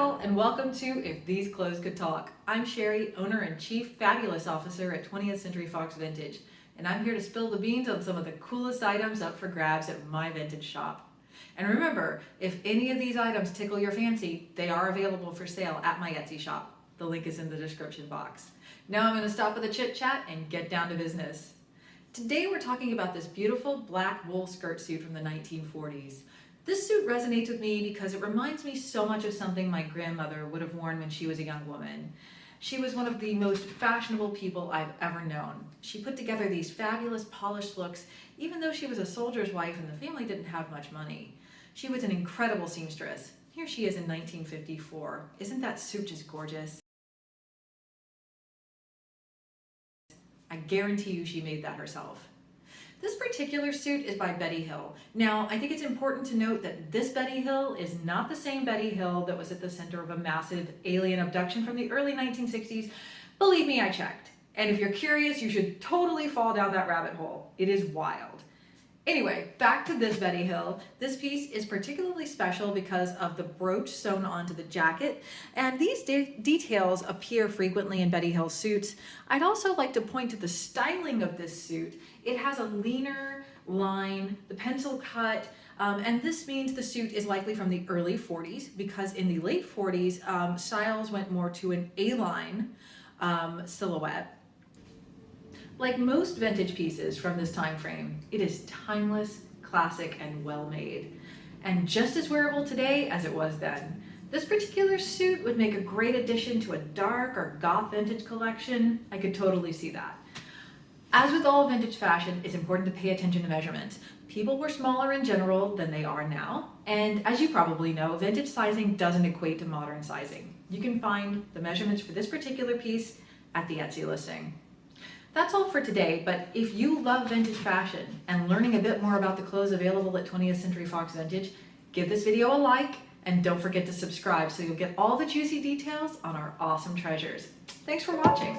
all, and welcome to If These Clothes Could Talk. I'm Sherry, owner and chief fabulous officer at 20th Century Fox Vintage, and I'm here to spill the beans on some of the coolest items up for grabs at my vintage shop. And remember, if any of these items tickle your fancy, they are available for sale at my Etsy shop. The link is in the description box. Now I'm going to stop with the chit chat and get down to business. Today we're talking about this beautiful black wool skirt suit from the 1940s. This suit resonates with me because it reminds me so much of something my grandmother would have worn when she was a young woman. She was one of the most fashionable people I've ever known. She put together these fabulous polished looks, even though she was a soldier's wife and the family didn't have much money. She was an incredible seamstress. Here she is in 1954. Isn't that suit just gorgeous? I guarantee you she made that herself. This particular suit is by Betty Hill. Now, I think it's important to note that this Betty Hill is not the same Betty Hill that was at the center of a massive alien abduction from the early 1960s. Believe me, I checked. And if you're curious, you should totally fall down that rabbit hole. It is wild. Anyway, back to this Betty Hill. This piece is particularly special because of the brooch sewn onto the jacket, and these details appear frequently in Betty Hill suits. I'd also like to point to the styling of this suit. It has a leaner line, the pencil cut, and this means the suit is likely from the early 40s because in the late 40s, styles went more to an A-line silhouette. Like most vintage pieces from this time frame, it is timeless, classic, and well-made, and just as wearable today as it was then. This particular suit would make a great addition to a dark or goth vintage collection. I could totally see that. As with all vintage fashion, it's important to pay attention to measurements. People were smaller in general than they are now, and as you probably know, vintage sizing doesn't equate to modern sizing. You can find the measurements for this particular piece at the Etsy listing. That's all for today, but if you love vintage fashion and learning a bit more about the clothes available at 20th Century Fox Vintage, give this video a like and don't forget to subscribe so you'll get all the juicy details on our awesome treasures. Thanks for watching.